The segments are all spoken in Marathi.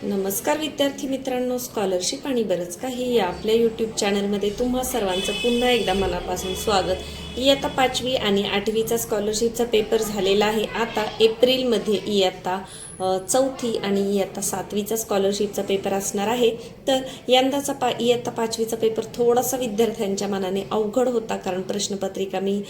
नमस्कार विद्यार्थी मित्रांनो, स्कॉलरशिप आणि बरंच काही या आपल्या यूट्यूब चॅनलमध्ये तुम्हा सर्वांचं पुन्हा एकदा मनापासून स्वागत। इयत्ता 5वी आणि 8वीचा स्कॉलरशिपचा पेपर झालेला आहे। आता एप्रिलमध्ये इयत्ता 4थी आणि इयत्ता 7वीचा स्कॉलरशिपचा पेपर असणार आहे। तर यंदाचा इयत्ता 5वीचा पेपर थोडासा विद्यार्थ्यांच्या मनाने अवघड होता, कारण प्रश्नपत्रिका मी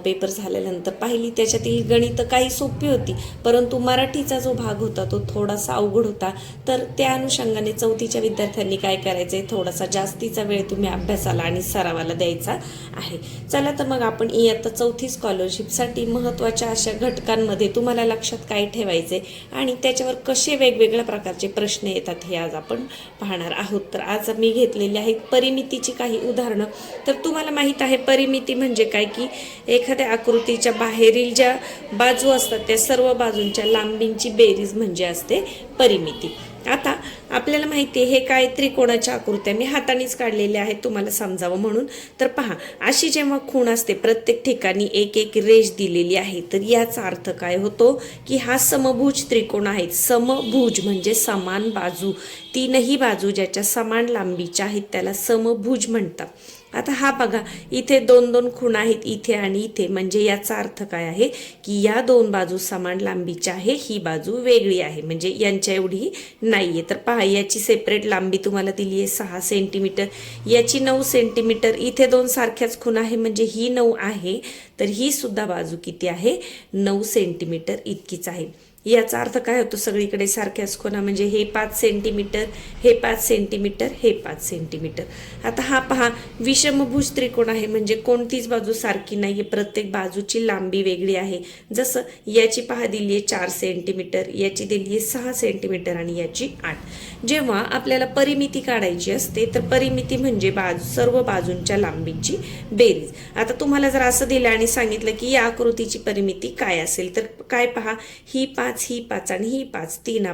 पेपर झाल्यानंतर पाहिली, त्याच्यातील गणित काही सोपी होती, परंतु मराठीचा जो भाग होता तो थोडासा अवघड होता। तर त्या अनुषंगाने 4थीच्या विद्यार्थ्यांनी काय करायचंय, थोडासा जास्तीचा वेळ तुम्ही अभ्यासाला आणि सरावाला द्यायचा आहे। चला तर मग आपण इयत्ता 4थी स्कॉलरशिपसाठी महत्त्वाच्या अशा घटकांमध्ये तुम्हाला लक्षात काय ठेवायचे आणि त्याच्यावर कसे वेगवेगळ्या प्रकारचे प्रश्न येतात हे आज आपण पाहणार आहोत। तर आज मी घेतलेली आहेत परिमितीची काही उदाहरणं। तर तुम्हाला माहित आहे परिमिती म्हणजे काय, की एखाद्या आकृतीच्या बाहेरील ज्या बाजू असतात त्या सर्व बाजूंच्या लांबींची बेरीज म्हणजे असते परिमिती। आता आपल्याला माहिती आहे हे काय, त्रिकोणाच्या आकृत्या मी हातानेच काढलेल्या आहेत तुम्हाला समजावं म्हणून। तर पहा, अशी जेव्हा खूण असते प्रत्येक ठिकाणी एक एक रेष दिलेली आहे, तर याचा अर्थ काय होतो की हा समभुज त्रिकोण आहे। समभुज म्हणजे समान बाजू, तीनही बाजू ज्याच्या समान लांबीच्या आहेत त्याला समभुज म्हणतात। आता हा बघा, इथे दोन दोन खूण आहेत, इथे आणि इथे, म्हणजे याचा अर्थ काय आहे की या दोन बाजू समान लांबीच्या आहे, ही बाजू वेगळी आहे, म्हणजे यांच्या एवढी नाहीये। तर पहा, याची सेपरेट लांबी तुम्हाला दिली आहे 6 सेंटीमीटर, याची 9 सेंटीमीटर, इथे दोन सारख्याच खूण आहे म्हणजे ही 9 आहे, तर ही सुद्धा बाजू किती आहे, 9 सेंटीमीटर इतकीच आहे। याचा अर्थ काय होतो, सगळीकडे सारख्याच खुणा म्हणजे हे 5 सेंटीमीटर, हे 5 सेंटीमीटर, हे 5 सेंटीमीटर। आता हा पहा, विषमभुज त्रिकोण आहे म्हणजे कोणतीच बाजू सारखी नाहीये, प्रत्येक बाजूची लांबी वेगळी आहे। जसं याची पहा दिली आहे 4 सेंटीमीटर, याची दिली आहे 6 सेंटीमीटर आणि याची 8। जेव्हा आपल्याला परिमिती काढायची असते तर परिमिती म्हणजे सर्व बाजूंच्या लांबींची बेरीज। आता तुम्हाला जर असं दिलं आणि सांगितलं की या आकृतीची परिमिती काय असेल, तर काय पहा, ही 5, ही 5 आणि ही 5, 3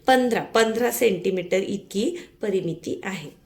5 15 सेंटीमीटर इतकी परिमिती आहे।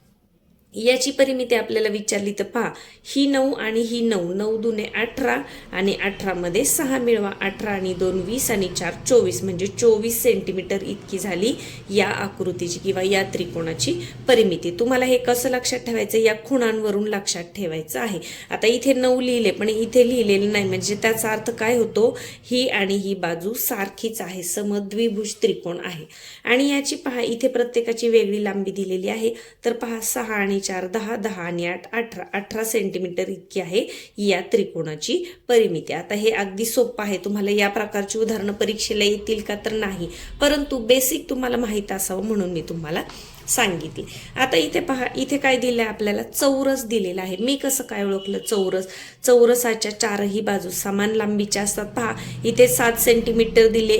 याची परिमिती आपल्याला विचारली तर पहा, ही 9 आणि ही 9, 9 दुने 18 आणि 18 मध्ये 6 मिळवा, 18 आणि 2 20 आणि 4 24, म्हणजे 24 सेंटीमीटर इतकी झाली या आकृतीची किंवा या त्रिकोणाची परिमिती। तुम्हाला हे कसं लक्षात ठेवायचं, या खुणांवरून लक्षात ठेवायचं आहे। आता इथे 9 लिहिले पण इथे लिहिलेलं नाही, म्हणजे त्याचा अर्थ काय होतो, ही आणि ही बाजू सारखीच आहे, समद्विभुज त्रिकोण आहे। आणि याची पहा, इथे प्रत्येकाची वेगळी लांबी दिलेली आहे, तर पहा 6 आणि 4 10, 10 आणि 8 18, 18 सेंटीमीटर इतकी आहे या त्रिकोणाची परिमिती। आता हे अगदी सोपं आहे, तुम्हाला या प्रकारची उदाहरणं परीक्षेला येतील का तर नाही, परंतु बेसिक तुम्हाला माहित असावं म्हणून मी तुम्हाला सांगितले। आता इथे पहा, इथे काय दिलं आहे आपल्याला, चौरस दिलेला आहे। मी कसं काय ओळखलं चौरस, चौरसाच्या चारही बाजू समान लांबीच्या असतात। पहा, इथे 7 सेंटीमीटर दिले,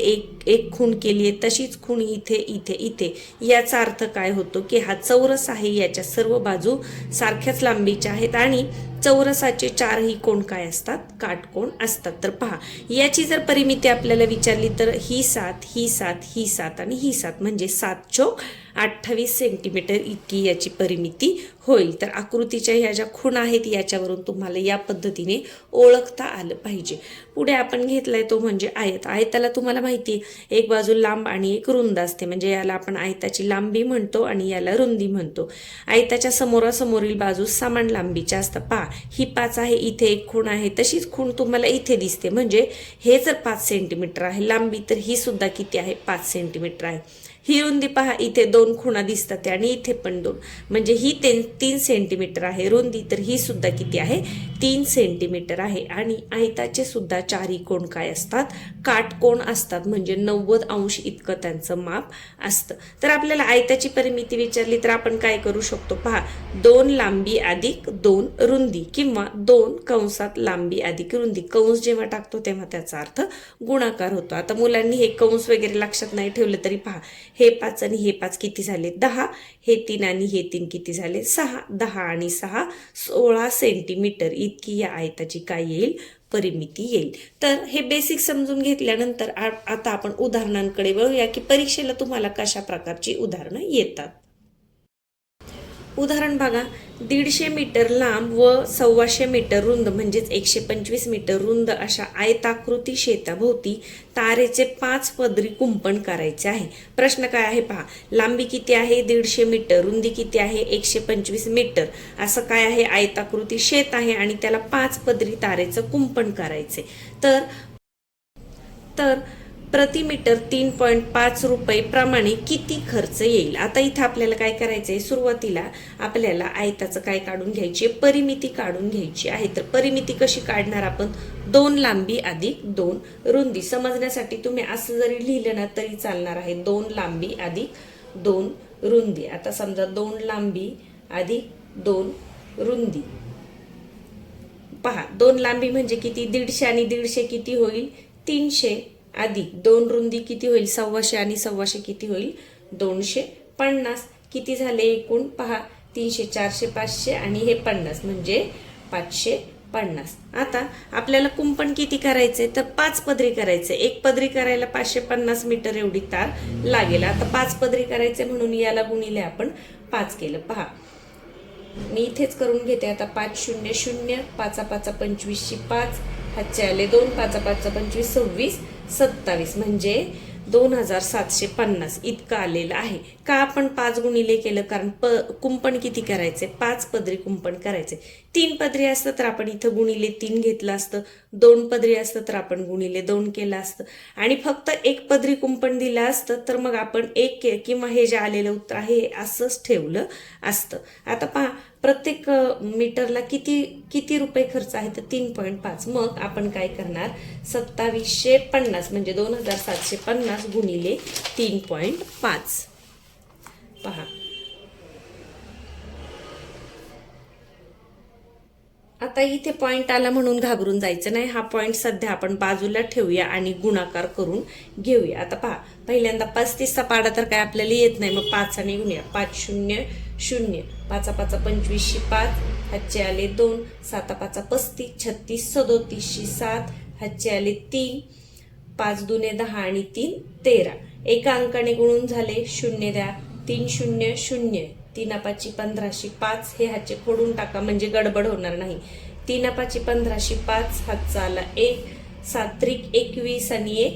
एक खूण केली आहे, तशीच खूण इथे इथे इथे। याचा अर्थ काय होतो की हा चौरस आहे, याच्या सर्व बाजू सारख्याच लांबीच्या आहेत आणि चौरसाचे चारही कोण काय असतात, काटकोण असतात। तर पहा, याची जर परिमिती आपल्याला विचारली तर ही 7, ही 7, ही 7 आणि ही 7, म्हणजे 7 चोक 28 सेंटीमीटर इतकी याची परिमिती होईल। तर आकृतीच्या ह्या ज्या खूण आहेत याच्यावरून तुम्हाला या पद्धतीने ओळखता आलं पाहिजे। पुढे आपण घेतलाय तो म्हणजे आयत। आयताला तुम्हाला माहिती आहे एक बाजू लांब आणि एक रुंद असते, म्हणजे याला आपण आयताची लांबी म्हणतो आणि याला रुंदी म्हणतो। आयताच्या समोरासमोरील बाजू समान लांबीच्या असतात। पहा, ही 5 आहे, इथे एक खूण आहे, तशीच खूण तुम्हाला इथे दिसते, म्हणजे हे जर 5 सेंटीमीटर आहे लांबी, तर ही सुद्धा किती आहे, 5 सेंटीमीटर आहे। ही रुंदी पहा, इथे 2 खुणा दिसतात आणि इथे पण 2, म्हणजे ही 3 सेंटीमीटर आहे रुंदी, तर ही सुद्धा किती आहे, 3 सेंटीमीटर आहे। आणि आयताचे सुद्धा चारही कोण काय असतात, काटकोण असतात, म्हणजे 90 अंश इतकं त्यांचं माप असतं। तर आपल्याला आयताची परिमिती विचारली तर आपण काय करू शकतो, पहा, 2 लांबी अधिक 2 रुंदी किंवा 2 कंसात लांबी अधिक रुंदी। कंस जेव्हा टाकतो तेव्हा त्याचा अर्थ गुणाकार होतो। आता मुलांनी हे कंस वगैरे लक्षात नाही ठेवलं तरी पहा, हे 5 आणि हे 5 किती झाले, 10, हे 3 आणि हे 3 किती झाले, 6, 10 आणि 6 16 सेंटीमीटर इतकी या आयताची काय येईल, परिमिती येईल। तर हे बेसिक समजून घेतल्यानंतर आता आपण उदाहरणांकडे वळूया की परीक्षेला तुम्हाला कशा प्रकारची उदाहरणं येतात। उदाहरण बघा, 150 मीटर लांब व 125 मीटर रुंद म्हणजेच 125 मीटर रुंद अशा आयताकृती शेताभोवती तारेचे 5 पदरी कुंपण करायचे आहे. प्रश्न काय आहे पहा, लांबी किती आहे 150 मीटर, रुंदी किती आहे 125 मीटर, असं काय आहे आयताकृती शेत आहे आणि त्याला 5 पदरी तारेचं कुंपण करायचे. तर प्रति मीटर 3.5 रुपये प्रमाणे किती खर्च येईल. आता इथं आपल्याला काय करायचंय, सुरुवातीला आपल्याला आयताचं काय काढून घ्यायची, परिमिती काढून घ्यायची आहे. तर परिमिती कशी काढणार आपण, 2 लांबी अधिक 2 रुंदी. समजण्यासाठी तुम्ही असं जरी लिहिलं ना तरी चालणार आहे, 2 लांबी अधिक 2 रुंदी. आता समजा 2 लांबी अधिक 2 रुंदी. पहा 2 लांबी म्हणजे किती, 150 आणि 150 किती होईल 300, अधिक 2 रुंदी किती होईल 125 आणि 125 किती होईल 250. किती झाले एकूण पहा, 300 400 500 आणि हे 50 म्हणजे 550. आता आपल्याला कुंपण किती करायचे, तर 5 पदरी करायचे. एक पदरी करायला 550 मीटर एवढी तार लागेल. आता 5 पदरी करायचे म्हणून याला गुणिले आपण 5 केलं. पहा मी इथेच करून घेते. आता 5 0 0, 5 5 25 5, हातचे आले 2, 5 5 25 26 27 म्हणजे 2750 इतकं आलेलं आहे. का आपण 5 गुणिले केलं, कारण कुंपण किती करायचे 5 पदरी कुंपण करायचे. 3 पदरी असतं तर आपण इथं गुणिले 3 घेतलं असतं, 2 पदरी असतं तर आपण गुणिले 2 केलं असतं, आणि फक्त 1 पदरी कुंपण दिलं असतं तर मग आपण 1 किंवा हे जे आलेलं उत्तर आहे हे असंच ठेवलं असतं. आता पहा प्रत्येक मीटरला किती रुपये खर्च आहे, तर 3.5. मग आपण काय करणार, 2750 म्हणजे 2750 गुणिले 3.5. पहा आता इथे पॉइंट आला म्हणून घाबरून जायचं नाही. हा पॉइंट सध्या आपण बाजूला ठेवूया आणि गुणाकार करून घेऊया. आता पहा पहिल्यांदा 35चा पाडा तर काय आपल्याला येत नाही, मग 5 आणि गुणूया. 5 0 0, 5 5 25 5, हातचे आले 2, 7 5 35 36 37 7, हातचे आले 3, 5 दुने 10 आणि 3 13. एका अंकाने गुणून झाले, 0 द्या, 3 0 0, 3 5 15 5, हे हातचे फोडून टाका म्हणजे गडबड होणार नाही. 3 5 15 5, हातचा आला 1, 7 3 21 आणि 1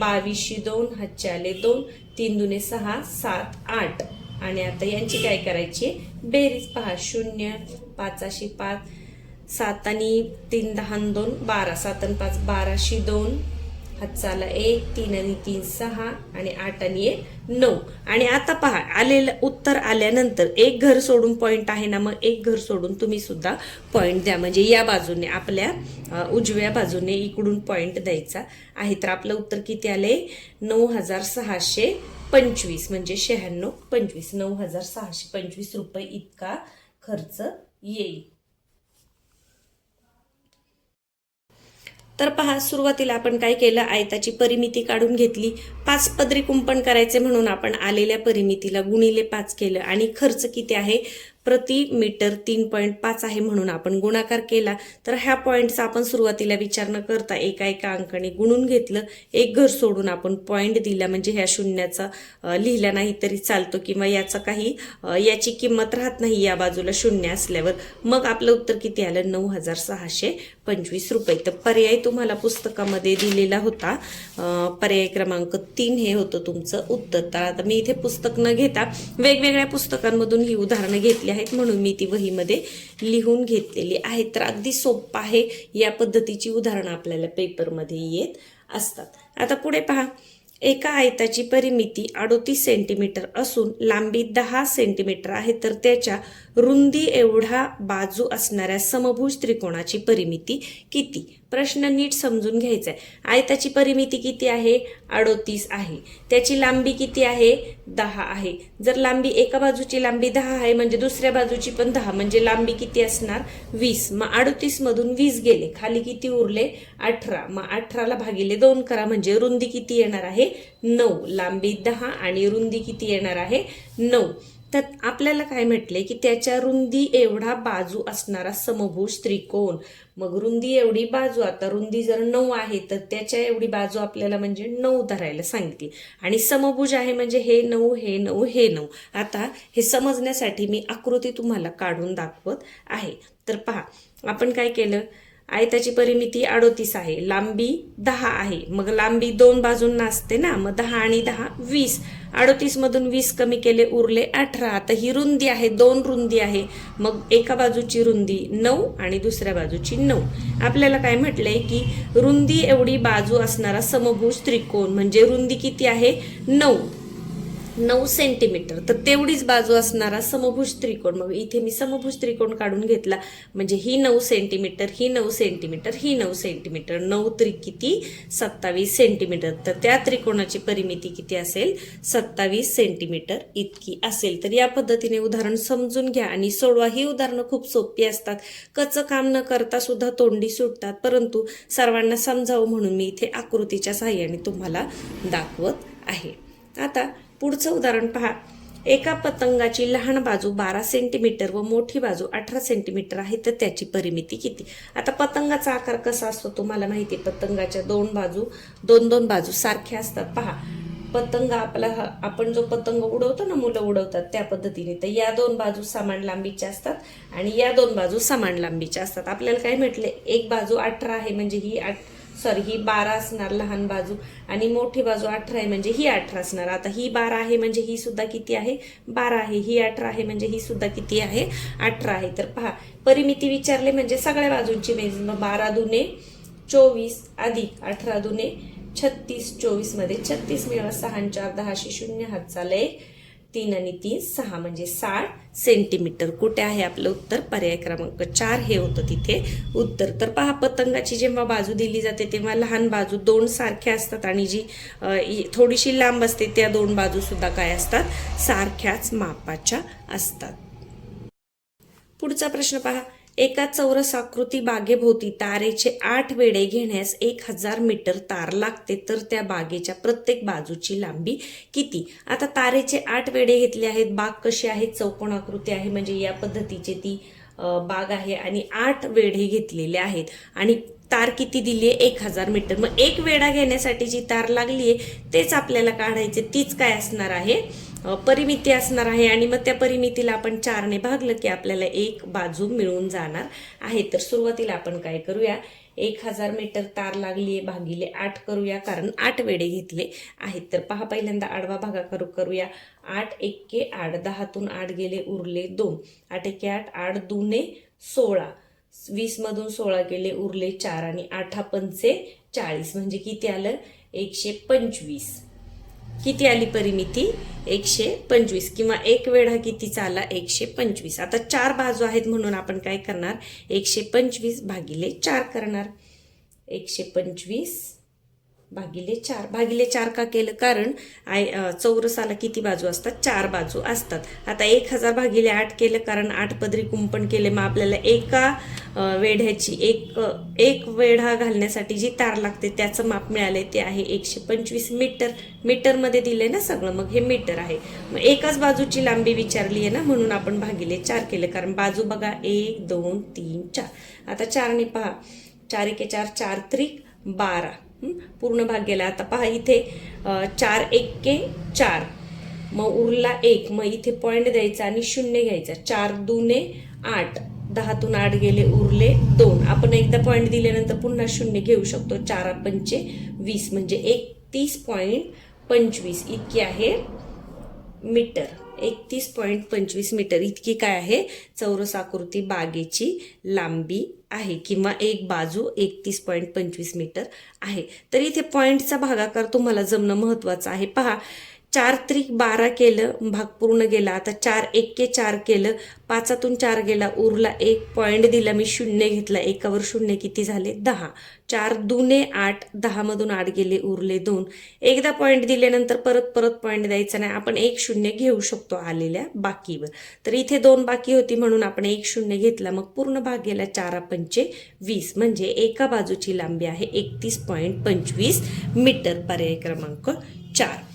22 2, हातचे आले 2, 3 दुने 6 7 8. आणि आता यांची काय करायची बेरीज. पहा 0 5 5, 7 आणि 3 10 2 12, 7 आणि 5 12 2, हातचा आला 1, 3 आणि 3 6 आणि 8 आणि 1 9. आणि आता पहा आलेलं उत्तर आल्यानंतर एक घर सोडून पॉइंट आहे ना, मग एक घर सोडून तुम्ही सुद्धा पॉइंट द्या. म्हणजे या बाजूने आपल्या उजव्या बाजूने इकडून पॉइंट द्यायचा आहे. तर आपलं उत्तर किती आले 9625 म्हणजे 96 25, 9625 रुपये इतका खर्च येईल. तर पहा सुरुवातीला आपण काय केलं, आयताची परिमिती काढून घेतली. 5 पदरी कुंपण करायचे म्हणून आपण आलेल्या परिमितीला गुणिले 5 केलं आणि खर्च किती आहे प्रति मीटर 3.5 आहे म्हणून आपण गुणाकार केला. तर ह्या पॉइंटचा आपण सुरुवातीला विचार न करता एका अंकाने गुणून घेतलं. एक घर सोडून आपण पॉइंट दिला म्हणजे ह्या शून्याचा लिहिला नाही तरी चालतो किंवा याचा काही याची किंमत राहत नाही या बाजूला शून्य असल्यावर. मग आपलं उत्तर किती आलं 9625 रुपये. तर पर्याय तुम्हाला पुस्तकामध्ये दिलेला होता, पर्याय क्रमांक 3 हे होतं तुमचं उत्तर. तर आता मी इथे पुस्तक न घेता वेगवेगळ्या पुस्तकांमधून ही उदाहरणं घेतली आहेत म्हणून मी ती वहीमध्ये लिहून घेतलेली आहेत. तर अगदी सोपं आहे, या पद्धतीची उदाहरणं आपल्याला पेपरमध्ये येत असतात. आता पुढे पहा, एका आयताची परिमिती 38 सेंटीमीटर असून लांबी 10 सेंटीमीटर आहे, तर त्याच्या रुंदी एवढा बाजू असणाऱ्या समभुज त्रिकोणाची परिमिती किती. प्रश्न नीट समजून घ्यायचा आहे. आयताची परिमिती किती आहे 38 आहे, त्याची लांबी किती आहे 10 आहे. जर लांबी एका बाजूची लांबी 10 आहे म्हणजे दुसऱ्या बाजूची पण 10 म्हणजे लांबी किती असणार 20. मग 38 मधून 20 गेले, खाली किती उरले 18. मग 18ला भागिले 2 करा म्हणजे रुंदी किती येणार आहे 9. लांबी 10 आणि रुंदी किती येणार आहे 9. तर आपल्याला काय म्हटले की त्याच्या रुंदी एवढा बाजू असणारा समभुज त्रिकोण. मग रुंदी एवढी बाजू, आता रुंदी जर 9 आहे तर त्याच्या एवढी बाजू आपल्याला म्हणजे 9 धरायला सांगितली. आणि समभुज आहे म्हणजे हे 9, हे 9, हे 9. आता हे समजण्यासाठी मी आकृती तुम्हाला काढून दाखवत आहे. तर पहा, आपण काय केलं, आयताची परिमिती 38 आहे, लांबी 10 आहे. मग लांबी 2 बाजूंना असते ना, मग 10 आणि 10 20. 38 मधून 20 कमी केले, उरले 18. आता ही रुंदी आहे, 2 रुंदी आहे. मग एका बाजूची रुंदी 9 आणि दुसऱ्या बाजूची 9. आपल्याला काय म्हटलंय की रुंदी एवढी बाजू असणारा समभुज त्रिकोण म्हणजे रुंदी किती आहे, 9 सेंटीमीटर. तर तेवढीच बाजू असणारा समभुज त्रिकोण. मग इथे मी समभुज त्रिकोण काढून घेतला, म्हणजे ही 9 सेंटीमीटर, ही 9 सेंटीमीटर, ही 9 सेंटीमीटर, 9 त्रिक किती, 27 सेंटीमीटर. तर त्या त्रिकोणाची परिमिती किती असेल, 27 सेंटीमीटर इतकी असेल. तर या पद्धतीने उदाहरण समजून घ्या आणि सोडवा. ही उदाहरणं खूप सोपी असतात, कच्चं काम न करता सुद्धा तोंडी सुटतात, परंतु सर्वांना समजावं म्हणून मी इथे आकृतीच्या सहाय्याने तुम्हाला दाखवत आहे. आता पुढचं उदाहरण पहा. एका पतंगाची लहान बाजू 12 सेंटीमीटर व मोठी बाजू 18 सेंटीमीटर आहे, तर त्याची परिमिती किती. आता पतंगाचा आकार कसा असतो तुम्हाला माहिती आहे. पतंगाच्या दोन बाजू सारख्या असतात. पहा, पतंग आपण जो पतंग उडवतो ना, मुलं उडवतात त्या पद्धतीने. तर या 2 बाजू समान लांबीच्या असतात आणि या 2 बाजू समान लांबीच्या असतात. आपल्याला काय म्हटले, एक बाजू 18 आहे म्हणजे ही 12 असणार लहान बाजू, आणि मोठी बाजू 18 आहे म्हणजे ही 18 असणार. आता ही 12 आहे म्हणजे ही सुद्धा किती आहे, 12 आहे. ही 18 आहे म्हणजे ही सुद्धा किती आहे, 18 आहे. तर पहा, परिमिती विचारले म्हणजे सगळ्या बाजूंची बेरीज. 12 दुने 24 अधिक 18 दुने 36. 24 मध्ये 36 मिळवा, 6 आणि 4 10, 0 हात चाले 3 आणि 3 6 म्हणजे 60 सेंटीमीटर. कुठे आहे आपलं उत्तर, पर्याय क्रमांक 4 हे होतं तिथे उत्तर. तर पहा, पतंगाची जेव्हा बाजू दिली जाते तेव्हा लहान बाजू 2 सारख्या असतात आणि जी थोडीशी लांब असते त्या 2 बाजू सुद्धा काय असतात, सारख्याच मापाच्या असतात. पुढचा प्रश्न पहा. एका चौरस आकृती बागेभोवती तारेचे 8 वेढे घेण्यास 1000 मीटर तार लागते, तर त्या बागेच्या प्रत्येक बाजूची लांबी किती. आता तारेचे 8 वेढे घेतले आहेत. बाग कशी आहे, चौकोन आकृती आहे म्हणजे या पद्धतीची ती बाग आहे आणि 8 वेढे घेतलेले आहेत आणि तार किती दिली आहे, 1000 मीटर. मग एक वेढा घेण्यासाठी जी तार लागली आहे तेच आपल्याला काढायचे, तीच काय असणार आहे, परिमिती असणार आहे. आणि मग त्या परिमितीला आपण 4 ने भागलं की आपल्याला एक बाजू मिळून जाणार आहे. तर सुरुवातीला आपण काय करूया, 1000 मीटर तार लागली आहे भागिले 8 करूया, कारण 8 वेढे घेतले आहेत. तर पहा, पहिल्यांदा आडवा भागाकार करूया. 8 एक्के 8, 10तून 8 गेले, उरले 2. 8 एक्के 8, 8 दुने 16, 20 मधून 16 गेले, उरले 4 आणि 8 पंचे 40 म्हणजे किती आलं, 125. किती आली परिमिती, 125. किंवा एक वेढा कितीचा आला, 125. आता 4 बाजू आहेत म्हणून आपण काय करणार, 125 भागिले 4 करणार. 125 भागिले 4. भागिले 4 का केलं, कारण चौरसाला किती बाजू असतात, 4 बाजू असतात. आता 1000 भागिले 8 केलं, कारण 8 पदरी कुंपण केले. मग आपल्याला एका वेढ्याची एक वेढा घालण्यासाठी जी तार लागते त्याचं माप मिळाले, ते आहे 125 मीटर. मीटरमध्ये दिले ना सगळं, मग हे मीटर आहे. मग एकाच बाजूची लांबी विचारली आहे ना, म्हणून आपण भागिले 4 केले, कारण बाजू बघा 1 2 3 4. आता 4 ने पहा, 4 एके 4, 4 त्रिक 12, पूर्ण भाग गेला. आता पहा इथे 4 एक्के 4, मग उरला 1. मग इथे पॉइंट द्यायचा आणि 0 घ्यायचा. 4 दुने 8, 10तून 8 गेले, उरले 2. आपण एकदा पॉइंट दिल्यानंतर पुन्हा 0 घेऊ शकतो. 4 पंचे 20 म्हणजे 31.25 इतकी आहे मीटर. 31.25 मीटर इतकी काय आहे, चौरस आकृती बागेची लांबी आहे, किंवा एक बाजू 31.25 मीटर आहे. तर इथे पॉइंटचा भागाकार तुम्हाला जमणं महत्वाचं आहे. पहा, 4 त्रिक 12 केलं, भाग पूर्ण गेला. आता 4 एक्के 4 केलं, 5तून 4 गेला, उरला 1. पॉइंट दिला मी, 0 घेतला, एकावर 0 किती झाले, 10. 4 दुने 8, 10 मधून 8 गेले, उरले 2. एकदा पॉइंट दिल्यानंतर परत पॉइंट द्यायचा नाही, आपण 1 0 घेऊ शकतो आलेल्या बाकीवर. तर इथे 2 बाकी होती म्हणून आपण 1 0 घेतला, मग पूर्ण भाग गेला. 4 पंचे 20 म्हणजे एका बाजूची लांबी आहे 31.25 मीटर. पर्याय क्रमांक 4.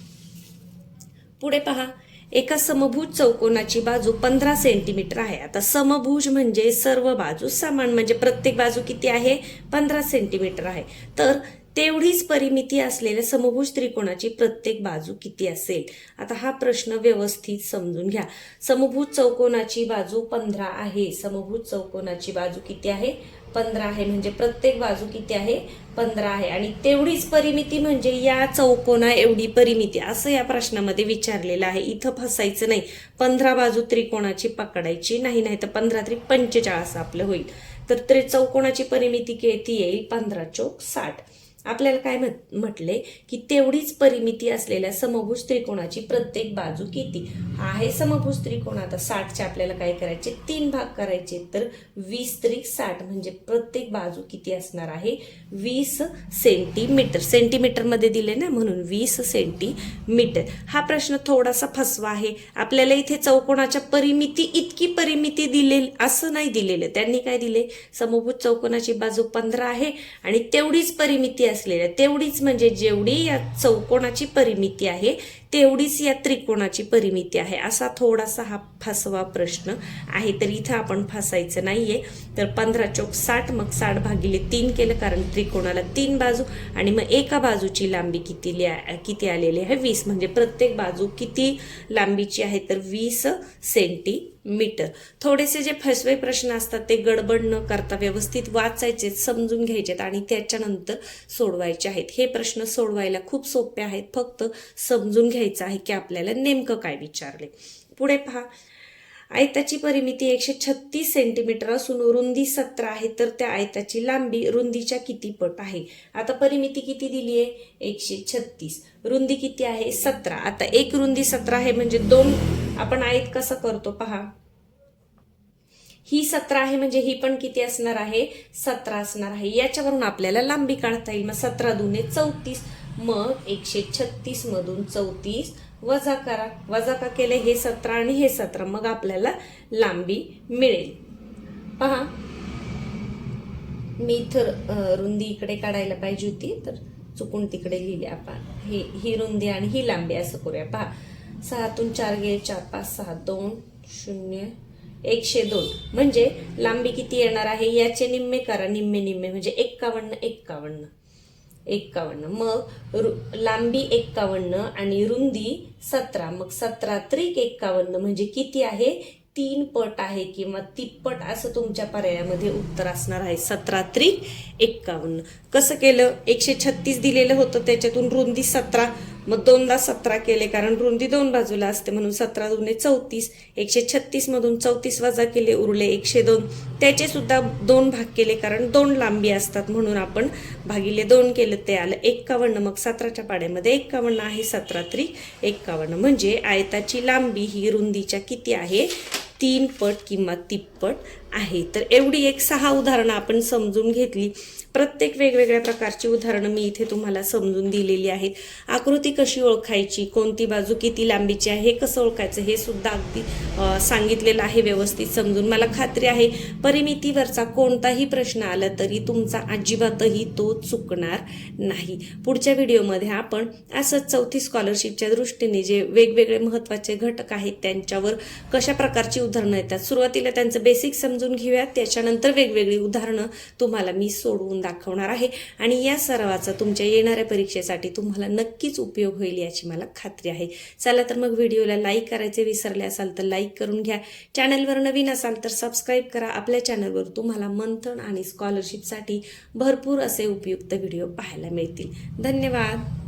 पुढे पहा, एका समभुज चौकोनाची बाजू 15 सेंटीमीटर आहे. आता समभुज म्हणजे सर्व बाजू समान, म्हणजे प्रत्येक बाजू किती आहे? 15 सेंटीमीटर आहे. तर तेवढीच परिमिती असलेल्या समभुज त्रिकोणाची प्रत्येक बाजू किती असेल? आता हा प्रश्न व्यवस्थित समजून घ्या. समभुज चौकोनाची बाजू 15 आहे. समभुज चौकोनाची बाजू किती आहे? 15 आहे. म्हणजे प्रत्येक बाजू किती आहे? 15 आहे. आणि तेवढीच परिमिती म्हणजे या चौकोना एवढी परिमिती, असं या प्रश्नामध्ये विचारलेलं आहे. इथं फसायचं नाही. 15 बाजू त्रिकोणाची पकडायची नाही, नाही तर 15 त्रिक 45 आपलं होईल. तर चौकोनाची परिमिती किती येईल? 15 चौक 60. आपल्याला काय म्हटले की तेवढीच परिमिती असलेल्या समभुज त्रिकोणाची प्रत्येक बाजू किती? हा आहे समभुज त्रिकोण. आता 60चे आपल्याला काय करायचे? 3 भाग करायचे. तर 20 त्रिक 60 म्हणजे प्रत्येक बाजू किती असणार आहे? 20 सेंटीमीटर. सेंटीमीटरमध्ये दिले ना, म्हणून 20 सेंटीमीटर. हा प्रश्न थोडासा फसवा आहे. आपल्याला इथे चौकोनाच्या परिमिती इतकी परिमिती दिलेली असं नाही दिलेलं. त्यांनी काय दिले? समभुज चौकोनाची बाजू 15 आहे आणि तेवढीच परिमिती असलेल्या, तेवढीच म्हणजे जेवढी या चौकोनाची परिमिती आहे तेवढीच या त्रिकोणाची परिमिती आहे, असा थोडासा हा फसवा प्रश्न आहे. तर इथं आपण फसायचं नाहीये. तर 15 चौक 60, मग 60 भागिले 3 केलं, कारण त्रिकोणाला 3 बाजू, आणि मग एका बाजूची लांबी किती आलेली आहे? 20. म्हणजे प्रत्येक बाजू किती लांबीची आहे? तर 20 सेंटीमीटर. थोडेसे जे फसवे प्रश्न असतात ते गडबड न करता व्यवस्थित वाचायचे, समजून घ्यायचेत आणि त्याच्यानंतर सोडवायचे आहेत. हे प्रश्न सोडवायला खूप सोपे आहेत. फक्त समजून घ्यायचं आहे की आपल्याला नेमकं काय विचारले. पुढे पहा. आयताची परिमिती 136 सेंटीमीटर असून रुंदी 17 आहे. तर त्या आयताची लांबी रुंदीच्या किती पट आहे? आता परिमिती किती दिली आहे? 136. रुंदी किती आहे? 17. आता एक रुंदी 17 आहे म्हणजे 2. आपण आयत कसं करतो पहा. ही 17 आहे म्हणजे ही पण किती असणार आहे? 17 असणार आहे. याच्यावरून आपल्याला लांबी काढता येईल. मग 17 दुने 34. मग 136 मधून 34 वजा करा. वजा का केले? हे 17 आणि हे 17. मग आपल्याला लांबी मिळेल. पहा, मी इथं रुंदी इकडे काढायला पाहिजे होती, तर चुकून तिकडे लिहिले आपण. ही रुंदी आणि ही लांबी असं करूया. पहा, 6 तून 4 गेले 4, 5, 6, 2, 0, 102. म्हणजे लांबी किती येणार आहे? याचे निम्मे करा. निम्मे म्हणजे 51. मग लांबी 51 आणि रुंदी 17. मग 17 त्रिक 51 म्हणजे किती आहे? 3 पट आहे किंवा तिप्पट, असं तुमच्या पर्यायामध्ये उत्तर असणार आहे. 17 त्रिक 51. कसं केलं? 136 दिलेलं होतं, त्याच्यातून रुंदी 17, मग 2दा 17 केले, कारण रुंदी 2 बाजूला असते, म्हणून 17 दुने 34. 136 मधून 34 वजा केले, उरले 102. त्याचे सुद्धा 2 भाग केले, कारण 2 लांबी असतात, म्हणून आपण भागिले 2 केलं, ते आलं 51. मग 17च्या पाड्यामध्ये 51 आहे. 17 त्रिक 51 म्हणजे आयताची लांबी ही रुंदीच्या किती आहे? 3 पट किंवा तिप्पट आहे. तर एवढी 6 उदाहरणं आपण समजून घेतली. प्रत्येक वेगवेगळ्या प्रकारची उदाहरणं मी इथे तुम्हाला समजून दिलेली आहेत. आकृती कशी ओळखायची, कोणती बाजू किती लांबीची आहे, हे कसं ओळखायचं हे सुद्धा अगदी सांगितलेलं आहे व्यवस्थित समजून. मला खात्री आहे परिमितीवरचा कोणताही प्रश्न आला तरी तुमचा अजिबातही तो चुकणार नाही. पुढच्या व्हिडिओमध्ये आपण असंच चौथी स्कॉलरशिपच्या दृष्टीने जे वेगवेगळे महत्त्वाचे घटक आहेत त्यांच्यावर कशा प्रकारची उदाहरणं येतात, सुरुवातीला त्यांचं बेसिक समजून घेऊयात, त्याच्यानंतर वेगवेगळी उदाहरणं तुम्हाला मी सोडवून दाखवणार आहे. आणि या सरावाचा तुमच्या येणाऱ्या परीक्षेसाठी तुम्हाला नक्कीच उपयोग होईल याची मला खात्री आहे. चला तर मग व्हिडिओला लाईक करायचे विसरले असाल तर लाईक करून घ्या. चॅनलवर नवीन असाल तर सबस्क्राईब करा. आपल्या चॅनलवर तुम्हाला मंथन आणि स्कॉलरशिपसाठी भरपूर असे उपयुक्त व्हिडिओ पाहायला मिळतील. धन्यवाद.